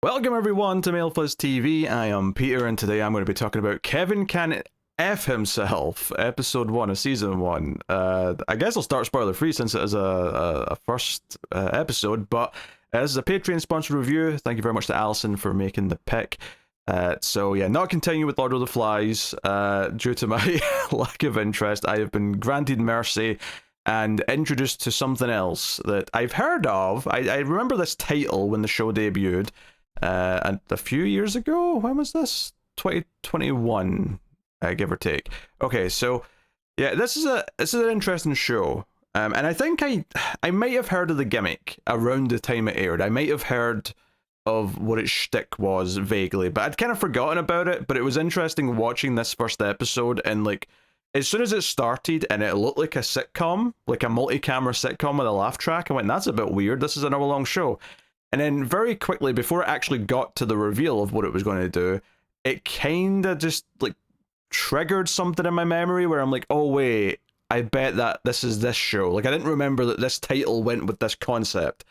Welcome everyone to MailFuzz TV. I am Peter, and today I'm going to be talking about Kevin Can F Himself, episode 1 of season 1. I guess I'll start spoiler free since it is a first episode, but this is a Patreon sponsored review. Thank you very much to Alison for making the pick. So yeah, not continuing with Lord of the Flies due to my lack of interest. I have been granted mercy and introduced to something else that I've heard of. I remember this title when the show debuted. And a few years ago, when was this? 2021, give or take. Okay, so yeah, this is an interesting show, and I think I might have heard of the gimmick around the time it aired. I might have heard of what its shtick was vaguely, but I'd kind of forgotten about it. But it was interesting watching this first episode, and like as soon as it started, and it looked like a sitcom, like a multi-camera sitcom with a laugh track, I went, "That's a bit weird. This is an hour-long show." And then very quickly, before it actually got to the reveal of what it was going to do, it kind of just like triggered something in my memory where I'm like, oh wait, I bet that this is this show. Like I didn't remember that this title went with this concept.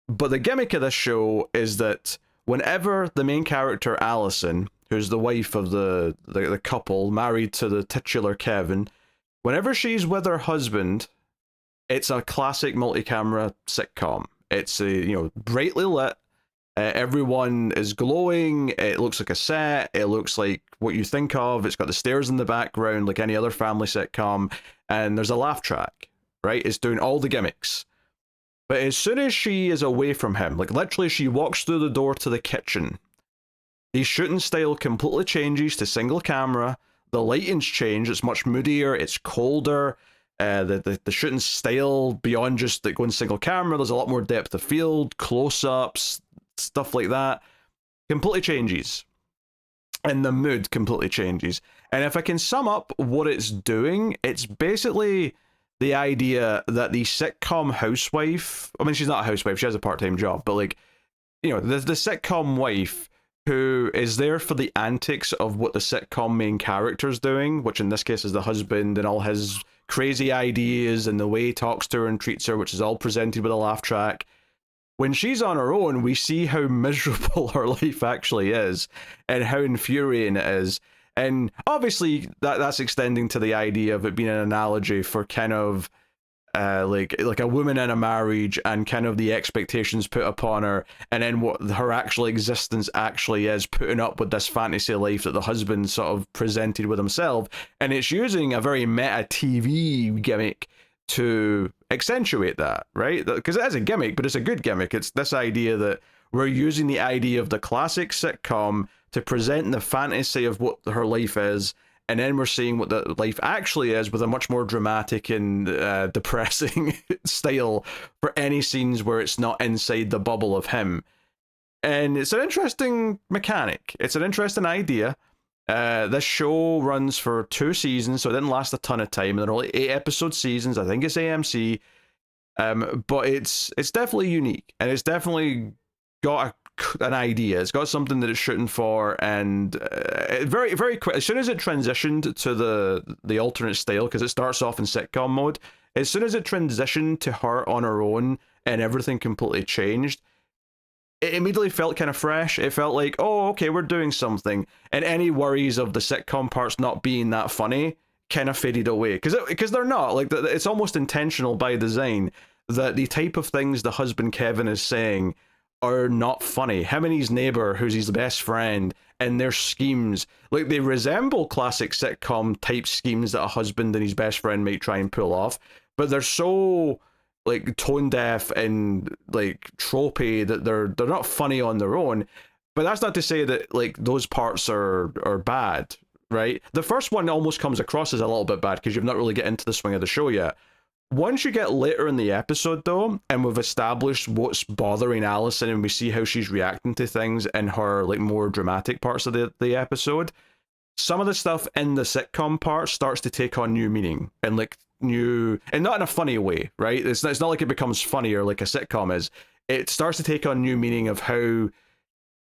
But the gimmick of this show is that whenever the main character, Allison, who's the wife of the couple married to the titular Kevin, whenever she's with her husband, it's a classic multi-camera sitcom. It's brightly lit. Everyone is glowing. It looks like a set. It looks like what you think of. It's got the stairs in the background, like any other family sitcom. And there's a laugh track, right? It's doing all the gimmicks. But as soon as she is away from him, like literally she walks through the door to the kitchen, the shooting style completely changes to single camera. The lighting's changed. It's much moodier. It's colder. The shooting style, beyond just like going single camera, there's a lot more depth of field, close-ups, stuff like that, completely changes. And the mood completely changes. And if I can sum up what it's doing, it's basically the idea that the sitcom housewife, I mean, she's not a housewife, she has a part-time job, but like, the sitcom wife who is there for the antics of what the sitcom main character's doing, which in this case is the husband and all his crazy ideas and the way he talks to her and treats her, which is all presented with a laugh track. When she's on her own, we see how miserable her life actually is and how infuriating it is. And obviously that's extending to the idea of it being an analogy for kind of like a woman in a marriage and kind of the expectations put upon her, and then what her actual existence actually is, putting up with this fantasy life that the husband sort of presented with himself. And it's using a very meta TV gimmick to accentuate that, right? Because it is a gimmick, but it's a good gimmick. It's this idea that we're using the idea of the classic sitcom to present the fantasy of what her life is, and then we're seeing what the life actually is with a much more dramatic and depressing style for any scenes where it's not inside the bubble of him. And it's an interesting mechanic. It's an interesting idea. This show runs for 2 seasons, so it didn't last a ton of time. They're only 8-episode seasons. I think it's AMC. But it's definitely unique, and it's definitely got an idea. It's got something that it's shooting for, and very, very quick. As soon as it transitioned to the alternate style, because it starts off in sitcom mode, as soon as it transitioned to her on her own and everything completely changed, it immediately felt kind of fresh. It felt like, oh, okay, we're doing something, and any worries of the sitcom parts not being that funny kind of faded away, because they're not. Like, it's almost intentional by design that the type of things the husband Kevin is saying are not funny. Him and his neighbor, who's his best friend, and their schemes, like, they resemble classic sitcom type schemes that a husband and his best friend might try and pull off, but they're so like tone deaf and like tropey that they're not funny on their own. But that's not to say that like those parts are bad, right? The first one almost comes across as a little bit bad because you've not really get into the swing of the show yet. Once you get later in the episode, though, and we've established what's bothering Allison and we see how she's reacting to things in her like more dramatic parts of the episode, some of the stuff in the sitcom part starts to take on new meaning and like new, and not in a funny way, right? It's not like it becomes funnier like a sitcom is. It starts to take on new meaning of how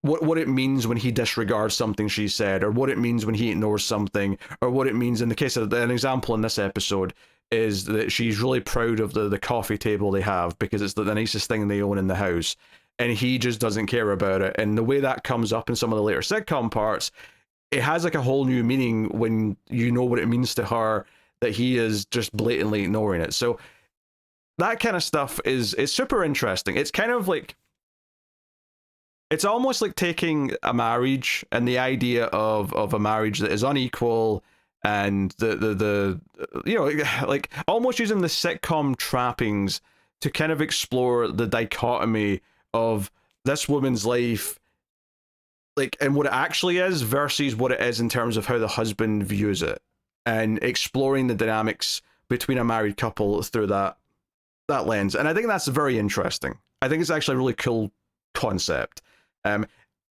what it means when he disregards something she said, or what it means when he ignores something, or what it means in the case of an example in this episode is that she's really proud of the coffee table they have because it's the nicest thing they own in the house. and he just doesn't care about it. And the way that comes up in some of the later sitcom parts, it has like a whole new meaning when you know what it means to her that he is just blatantly ignoring it. So that kind of stuff is super interesting. It's kind of like, it's almost like taking a marriage and the idea of a marriage that is unequal, and the you know, like almost using the sitcom trappings to kind of explore the dichotomy of this woman's life, like, and what it actually is versus what it is in terms of how the husband views it, and exploring the dynamics between a married couple through that lens. And I think that's very interesting. I think it's actually a really cool concept.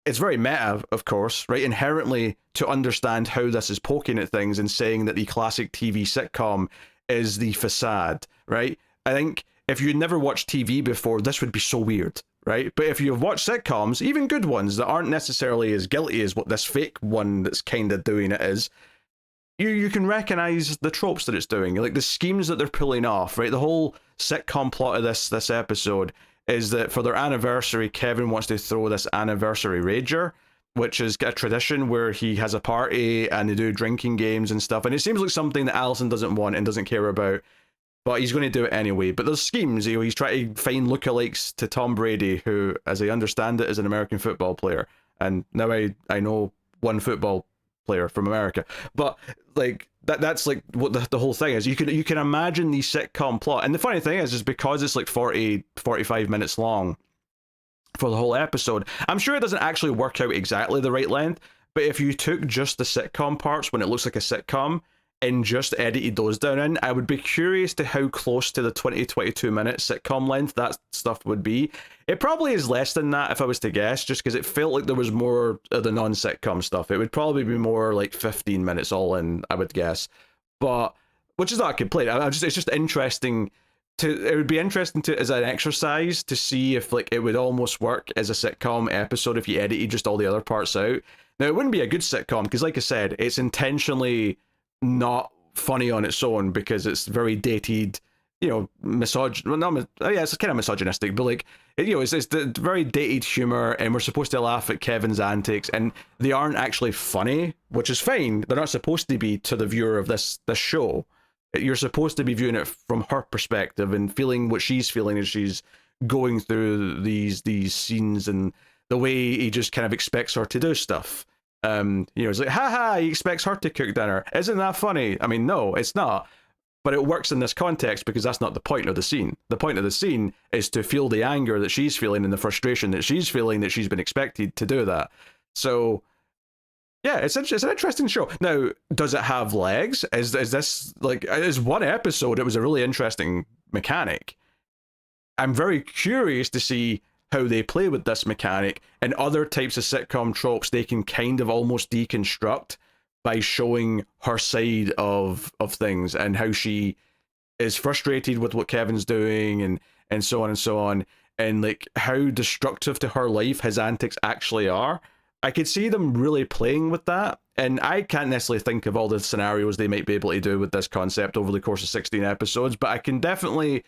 It's very meta, of course, right? Inherently, to understand how this is poking at things and saying that the classic TV sitcom is the facade, right? I think if you'd never watched TV before, this would be so weird, right? But if you've watched sitcoms, even good ones that aren't necessarily as guilty as what this fake one that's kind of doing it is, you can recognize the tropes that it's doing, like the schemes that they're pulling off, right? The whole sitcom plot of this episode is that for their anniversary, Kevin wants to throw this anniversary rager, which is a tradition where he has a party and they do drinking games and stuff. And it seems like something that Allison doesn't want and doesn't care about, but he's going to do it anyway. But there's schemes, you know, he's trying to find lookalikes to Tom Brady, who, as I understand it, is an American football player. And now I know one football player from America, but like that's like what the whole thing is. You can imagine the sitcom plot, and the funny thing is because it's like 45 minutes long for the whole episode, I'm sure it doesn't actually work out exactly the right length, but if you took just the sitcom parts when it looks like a sitcom and just edited those down in, I would be curious to how close to the 20-22 minute sitcom length that stuff would be. It probably is less than that if I was to guess, just because it felt like there was more of the non-sitcom stuff. It would probably be more like 15 minutes all in, I would guess. But, which is not a complaint. It's just interesting it would be interesting to, as an exercise, to see if like it would almost work as a sitcom episode if you edited just all the other parts out. Now, it wouldn't be a good sitcom, because like I said, it's intentionally not funny on its own because it's very dated, you know, it's kind of misogynistic, but like, you know, it's the very dated humor, and we're supposed to laugh at Kevin's antics, and they aren't actually funny, which is fine. They're not supposed to be to the viewer of this show. You're supposed to be viewing it from her perspective and feeling what she's feeling as she's going through these scenes, and the way he just kind of expects her to do stuff. You know, it's like, haha, he expects her to cook dinner. Isn't that funny? I mean, no, it's not. But it works in this context because that's not the point of the scene. The point of the scene is to feel the anger that she's feeling and the frustration that she's feeling that she's been expected to do that. So, yeah, it's an interesting show. Now, does it have legs? Is this, like, as one episode, it was a really interesting mechanic. I'm very curious to see how they play with this mechanic and other types of sitcom tropes they can kind of almost deconstruct by showing her side of things and how she is frustrated with what Kevin's doing and so on and so on, and like how destructive to her life his antics actually are. I could see them really playing with that, and I can't necessarily think of all the scenarios they might be able to do with this concept over the course of 16 episodes, but I can definitely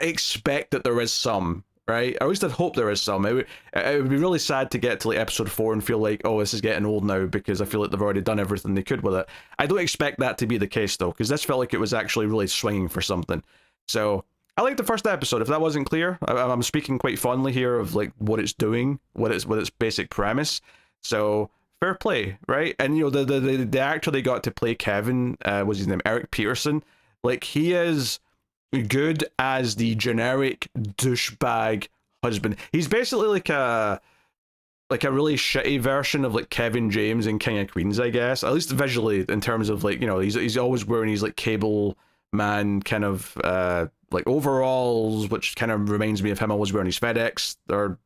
expect that there is some, right? I always did hope there is some. It would be really sad to get to like episode 4 and feel like, oh, this is getting old now, because I feel like they've already done everything they could with it. I don't expect that to be the case though, because this felt like it was actually really swinging for something. So I liked the first episode. If that wasn't clear, I'm speaking quite fondly here of like what it's doing, what its basic premise. So fair play, right? And you know, the actor they got to play Kevin, was his name Eric Peterson? Like, he is good as the generic douchebag husband. He's basically like a really shitty version of like Kevin James in King of Queens, I guess. At least visually, in terms of like, you know, he's always wearing these like cable man kind of like overalls, which kind of reminds me of him always wearing his FedEx, or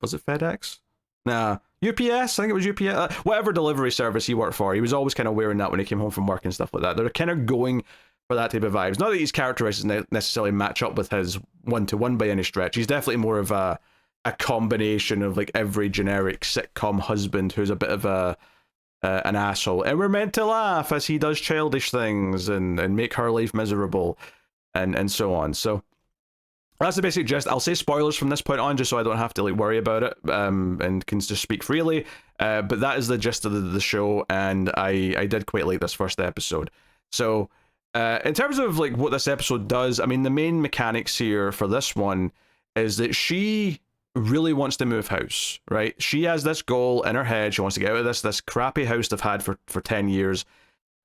was it FedEx? Nah, UPS. I think it was UPS. Whatever delivery service he worked for, he was always kind of wearing that when he came home from work and stuff like that. They're kind of going for that type of vibes. Not that his characteristics necessarily match up with his one-to-one by any stretch. He's definitely more of a combination of like every generic sitcom husband who's a bit of an asshole, and we're meant to laugh as he does childish things and make her life miserable and so on. So that's the basic gist. I'll say spoilers from this point on, just so I don't have to like worry about it, and can just speak freely. But that is the gist of the show, and I did quite like this first episode. So, in terms of like what this episode does, I mean, the main mechanics here for this one is that she really wants to move house, right? She has this goal in her head. She wants to get out of this crappy house they've had for 10 years,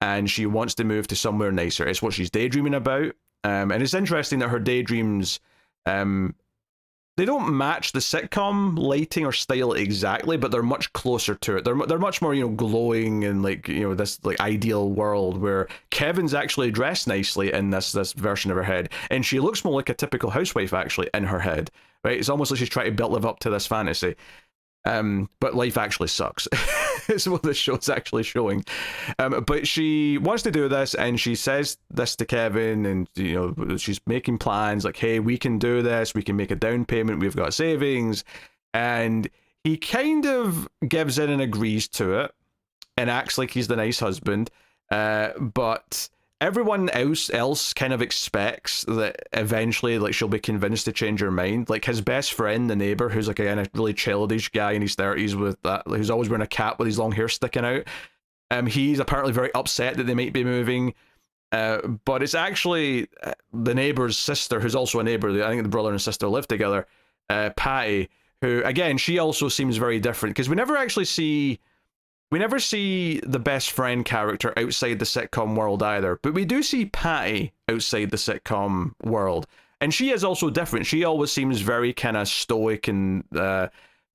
and she wants to move to somewhere nicer. It's what she's daydreaming about. And it's interesting that her daydreams, they don't match the sitcom lighting or style exactly, but they're much closer to it. They're much more, glowing and like, this like ideal world where Kevin's actually dressed nicely in this version of her head, and she looks more like a typical housewife actually in her head, right? It's almost like she's trying to live up to this fantasy. But life actually sucks. Is what the show's actually showing. But she wants to do this, and she says this to Kevin, and she's making plans like, hey, we can do this, we can make a down payment, we've got savings. And he kind of gives in and agrees to it and acts like he's the nice husband. But everyone else kind of expects that eventually like she'll be convinced to change her mind. Like his best friend, the neighbor, who's like a really childish guy in his 30s with that, who's always wearing a cap with his long hair sticking out. He's apparently very upset that they might be moving. But it's actually the neighbor's sister, who's also a neighbor. I think the brother and sister live together. Patty, who again, she also seems very different because we never see the best friend character outside the sitcom world either, but we do see Patty outside the sitcom world, and she is also different. She always seems very kind of stoic and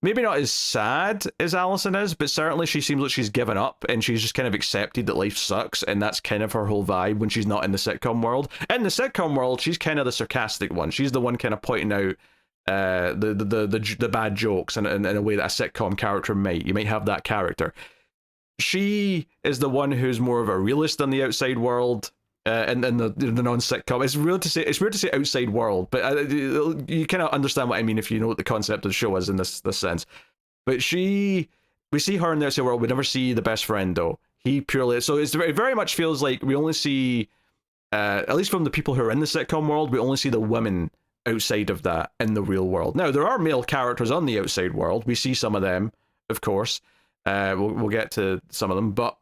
maybe not as sad as Allison is, but certainly she seems like she's given up and she's just kind of accepted that life sucks, and that's kind of her whole vibe when she's not in the sitcom world. In the sitcom world, she's kind of the sarcastic one. She's the one kind of pointing out the bad jokes in a way that a sitcom character might. You might have that character. She is the one who's more of a realist on the outside world, and the non-sitcom. It's weird to say outside world, but you kind of understand what I mean if you know what the concept of the show is in this sense. But we see her in the outside world. We never see the best friend though. So it very much feels like we only see, at least from the people who are in the sitcom world, we only see the women outside of that in the real world. Now there are male characters on the outside world. We see some of them, of course. We'll get to some of them, but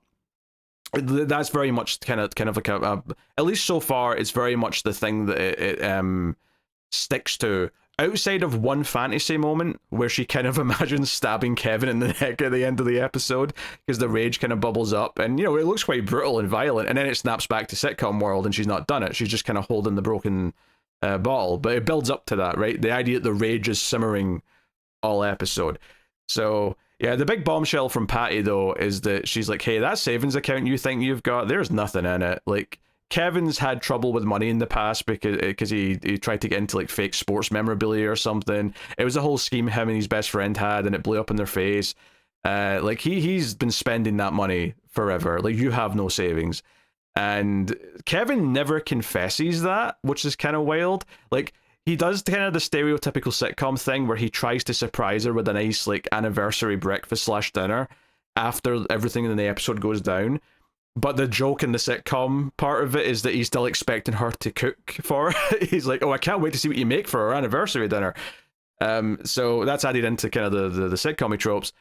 that's very much kind of like at least so far, it's very much the thing that it sticks to. Outside of one fantasy moment where she kind of imagines stabbing Kevin in the neck at the end of the episode because the rage kind of bubbles up, and it looks quite brutal and violent, and then it snaps back to sitcom world and she's not done it. She's just kind of holding the broken bottle, but it builds up to that, right? The idea that the rage is simmering all episode. So yeah, the big bombshell from Patty, though, is that she's like, hey, that savings account you think you've got, there's nothing in it. Like, Kevin's had trouble with money in the past because he tried to get into, like, fake sports memorabilia or something. It was a whole scheme him and his best friend had, and it blew up in their face. Like, he's been spending that money forever. Like, you have no savings. And Kevin never confesses that, which is kind of wild. Like, he does kind of the stereotypical sitcom thing where he tries to surprise her with a nice like anniversary breakfast / dinner after everything in the episode goes down. But the joke in the sitcom part of it is that he's still expecting her to cook for her. He's like, oh, I can't wait to see what you make for our anniversary dinner. So that's added into kind of the sitcom tropes.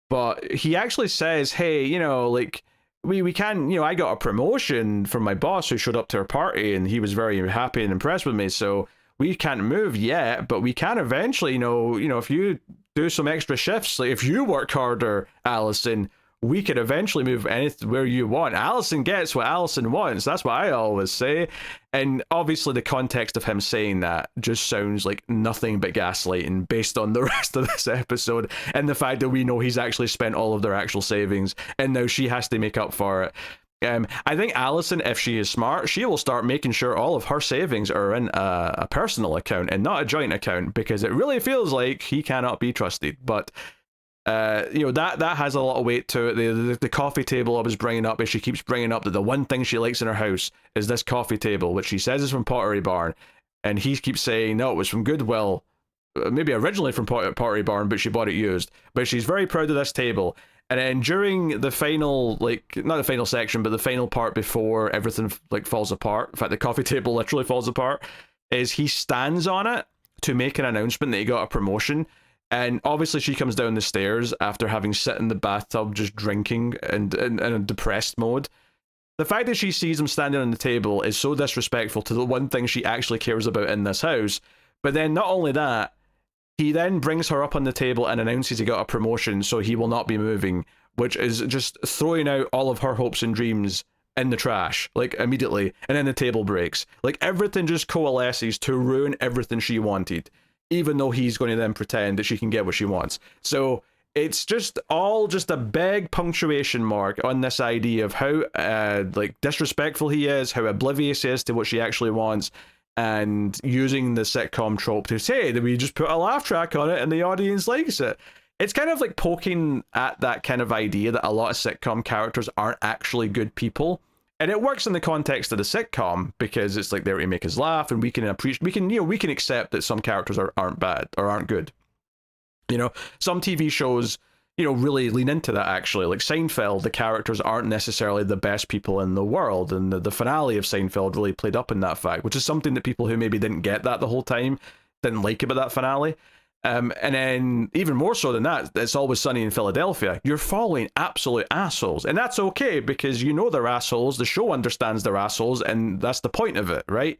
But he actually says, hey, like we can, I got a promotion from my boss who showed up to our party and he was very happy and impressed with me. So we can't move yet, but we can eventually, if you do some extra shifts, like if you work harder, Allison, we could eventually move anywhere you want. Allison gets what Allison wants. That's what I always say. And obviously the context of him saying that just sounds like nothing but gaslighting based on the rest of this episode and the fact that we know he's actually spent all of their actual savings and now she has to make up for it. I think Allison, if she is smart, she will start making sure all of her savings are in a personal account and not a joint account, because it really feels like he cannot be trusted. But that has a lot of weight to it. The coffee table I was bringing up, is she keeps bringing up that the one thing she likes in her house is this coffee table, which she says is from Pottery Barn, and he keeps saying no, it was from Goodwill, maybe originally from Pottery Barn, but she bought it used. But she's very proud of this table. And then during the final, not the final section, but the final part before everything falls apart, in fact the coffee table literally falls apart, is he stands on it to make an announcement that he got a promotion. And obviously she comes down the stairs after having sit in the bathtub just drinking and in a depressed mode. The fact that she sees him standing on the table is so disrespectful to the one thing she actually cares about in this house. But then not only that, he then brings her up on the table and announces he got a promotion, so he will not be moving, which is just throwing out all of her hopes and dreams in the trash, like, immediately. And then the table breaks. Like, everything just coalesces to ruin everything she wanted, even though he's going to then pretend that she can get what she wants. So it's just all just a big punctuation mark on this idea of how like disrespectful he is, how oblivious he is to what she actually wants, and using the sitcom trope to say that we just put a laugh track on it and the audience likes it. It's kind of like poking at that kind of idea that a lot of sitcom characters aren't actually good people. And it works in the context of the sitcom because it's like there to make us laugh, and we can appreciate, we can accept that some characters aren't bad or aren't good. You know, some TV shows, you know, really lean into that actually. Like Seinfeld, the characters aren't necessarily the best people in the world, and the finale of Seinfeld really played up in that fact, which is something that people who maybe didn't get that the whole time didn't like about that finale. And then even more so than that, It's Always Sunny in Philadelphia. You're following absolute assholes, and that's okay because you know they're assholes. The show understands they're assholes, and that's the point of it, right?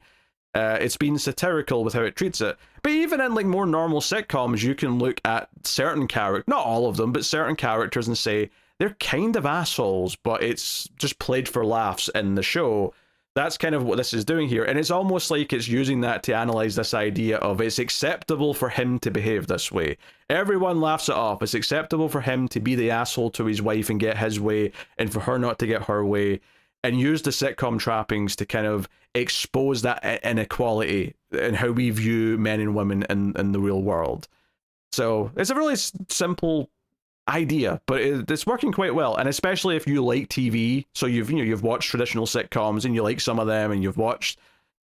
It's been satirical with how it treats it. But even in like more normal sitcoms, you can look at certain characters, not all of them, but certain characters, and say they're kind of assholes, but it's just played for laughs in the show. That's kind of what this is doing here. And it's almost like it's using that to analyze this idea of it's acceptable for him to behave this way. Everyone laughs it off. It's acceptable for him to be the asshole to his wife and get his way, and for her not to get her way. And use the sitcom trappings to kind of expose that inequality and how we view men and women in the real world. So it's a really simple idea, but it's working quite well. And especially if you like TV, so you've watched traditional sitcoms and you like some of them, and you've watched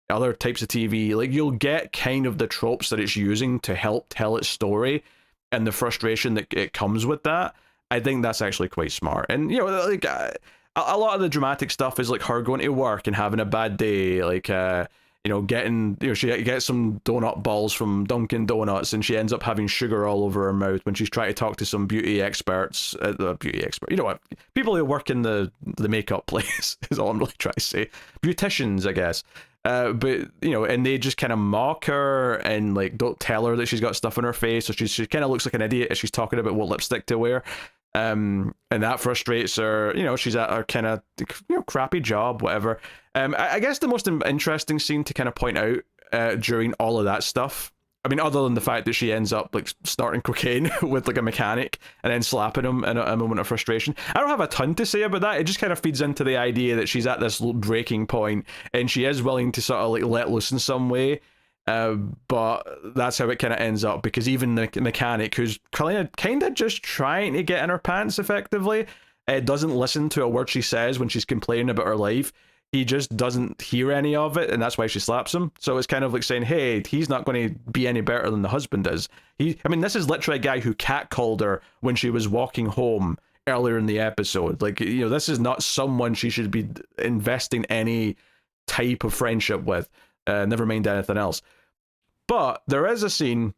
other types of TV, like you'll get kind of the tropes that it's using to help tell its story and the frustration that it comes with that. I think that's actually quite smart. And you know, like a lot of the dramatic stuff is like her going to work and having a bad day, like you know, getting, you know, she gets some donut balls from Dunkin' Donuts and she ends up having sugar all over her mouth when she's trying to talk to some beauty experts, you know what, people who work in the makeup place is all I'm really trying to say, beauticians, I guess. But you know, and they just kind of mock her and like don't tell her that she's got stuff on her face, so she kind of looks like an idiot as she's talking about what lipstick to wear. And that frustrates her. You know, she's at her kind of, you know, crappy job, whatever. I guess the most interesting scene to kind of point out during all of that stuff, I mean, other than the fact that she ends up like snorting cocaine with like a mechanic and then slapping him in a moment of frustration, I don't have a ton to say about that. It just kind of feeds into the idea that she's at this breaking point and she is willing to sort of like let loose in some way. But that's how it kind of ends up, because even the mechanic, who's kind of just trying to get in her pants effectively, doesn't listen to a word she says when she's complaining about her life. He just doesn't hear any of it, and that's why she slaps him. So it's kind of like saying, hey, he's not going to be any better than the husband is. I mean, this is literally a guy who catcalled her when she was walking home earlier in the episode. Like, you know, this is not someone she should be investing any type of friendship with, never mind anything else. But there is a scene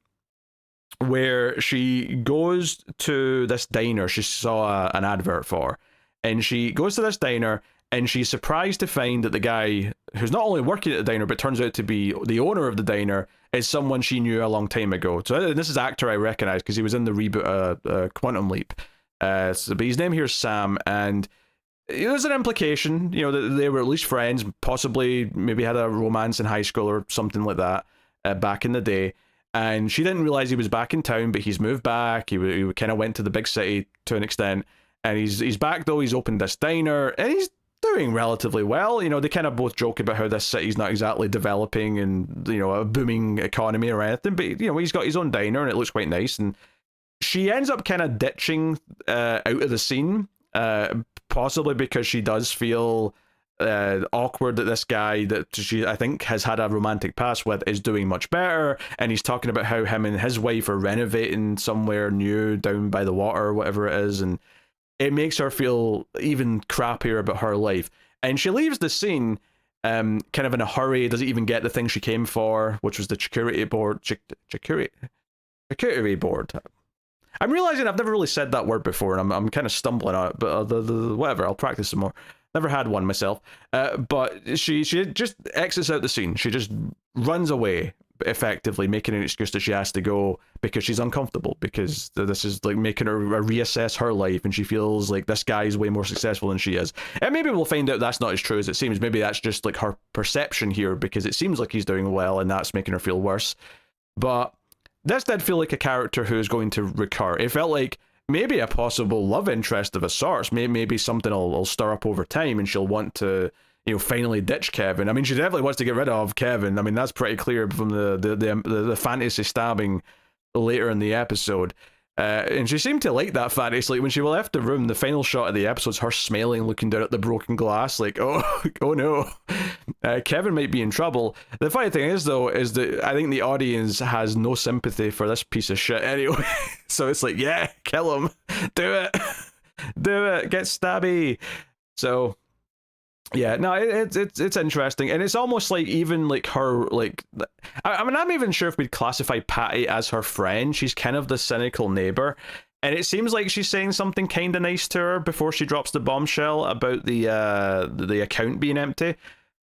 where she goes to this diner she saw an advert for, and she goes to this diner and she's surprised to find that the guy who's not only working at the diner but turns out to be the owner of the diner is someone she knew a long time ago. So this is an actor I recognize because he was in the reboot Quantum Leap. But his name here is Sam, and there's an implication, you know, that they were at least friends, possibly maybe had a romance in high school or something like that back in the day. And she didn't realize he was back in town, but he's moved back. He kind of went to the big city to an extent, and he's back though. He's opened this diner and he's doing relatively well. You know, they kind of both joke about how this city's not exactly developing and, you know, a booming economy or anything, but, you know, he's got his own diner and it looks quite nice. And she ends up kind of ditching out of the scene, possibly because she does feel awkward that this guy that she, I think, has had a romantic past with is doing much better, and he's talking about how him and his wife are renovating somewhere new down by the water or whatever it is, and it makes her feel even crappier about her life. And she leaves the scene, kind of in a hurry, doesn't even get the thing she came for, which was the security board. Security board. I'm realizing I've never really said that word before, and I'm kind of stumbling on it, but whatever, I'll practice some more. Never had one myself. But she just exits out the scene. She just runs away, effectively, making an excuse that she has to go because she's uncomfortable, because this is like making her reassess her life, and she feels like this guy is way more successful than she is. And maybe we'll find out that's not as true as it seems. Maybe that's just like her perception here, because it seems like he's doing well, and that's making her feel worse. But this did feel like a character who is going to recur. It felt like maybe a possible love interest of a sort. Maybe something will stir up over time, and she'll want to, finally ditch Kevin. I mean, she definitely wants to get rid of Kevin. I mean, that's pretty clear from the fantasy stabbing later in the episode. And she seemed to like that fantasy. Like when she left the room, the final shot of the episode is her smiling, looking down at the broken glass, like, oh no, Kevin might be in trouble. The funny thing is, though, is that I think the audience has no sympathy for this piece of shit anyway. So it's like, yeah, kill him, do it, get stabby. So yeah, no, it's interesting, and it's almost like even like her, like, I mean, I'm even sure if we'd classify Patty as her friend. She's kind of the cynical neighbor, and it seems like she's saying something kind of nice to her before she drops the bombshell about the account being empty.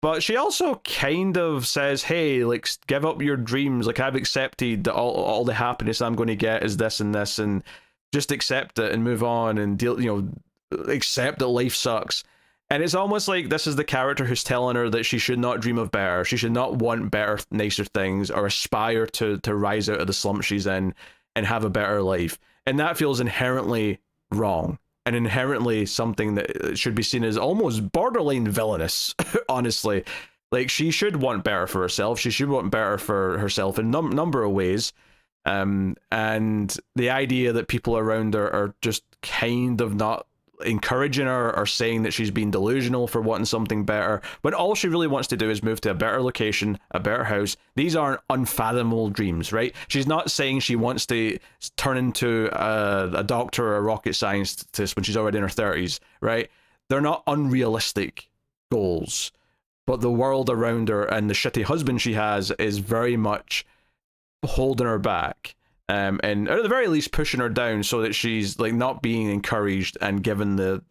But she also kind of says, hey, like, give up your dreams. Like, I've accepted that all the happiness I'm going to get is this and this, and just accept it and move on and deal, accept that life sucks. And it's almost like this is the character who's telling her that she should not dream of better. She should not want better, nicer things, or aspire to rise out of the slump she's in and have a better life. And that feels inherently wrong, and inherently something that should be seen as almost borderline villainous, honestly. Like, she should want better for herself. She should want better for herself in a number of ways. And the idea that people around her are just kind of not encouraging her or saying that she's being delusional for wanting something better, when all she really wants to do is move to a better location, a better house. These aren't unfathomable dreams, right? She's not saying she wants to turn into a doctor or a rocket scientist when she's already in her 30s, right? They're not unrealistic goals, but the world around her and the shitty husband she has is very much holding her back. And at the very least pushing her down so that she's like not being encouraged and given the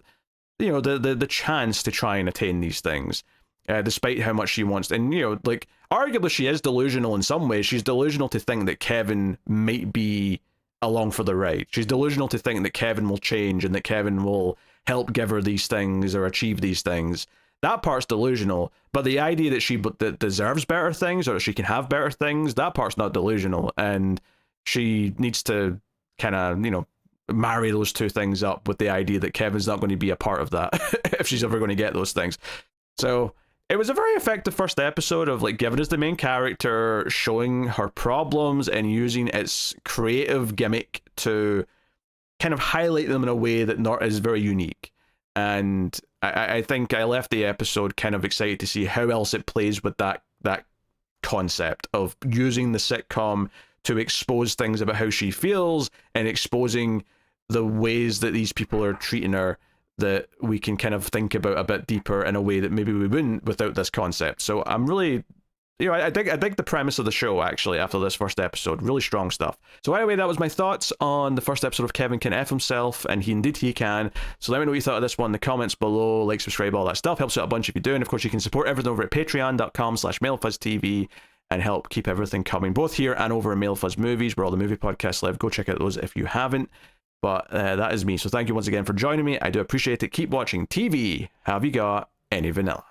chance to try and attain these things, despite how much she wants. And like, arguably she is delusional in some ways. She's delusional to think that Kevin might be along for the ride. She's delusional to think that Kevin will change and that Kevin will help give her these things or achieve these things. That part's delusional, but the idea that she deserves better things or that she can have better things, that part's not delusional. And she needs to kind of, marry those two things up with the idea that Kevin's not going to be a part of that if she's ever going to get those things. So it was a very effective first episode of like giving us the main character, showing her problems and using its creative gimmick to kind of highlight them in a way that not is very unique. And I think I left the episode kind of excited to see how else it plays with that concept of using the sitcom to expose things about how she feels and exposing the ways that these people are treating her that we can kind of think about a bit deeper in a way that maybe we wouldn't without this concept. So I'm really, I dig the premise of the show, actually, after this first episode. Really strong stuff. So anyway, that was my thoughts on the first episode of Kevin Can F Himself, and he can. So let me know what you thought of this one in the comments below. Like, subscribe, all that stuff. Helps out a bunch if you do. And of course, you can support everything over at patreon.com/MailFuzzTV and help keep everything coming, both here and over in MailFuzz Movies, where all the movie podcasts live. Go check out those if you haven't. But that is me. So thank you once again for joining me. I do appreciate it. Keep watching TV. Have you got any vanilla?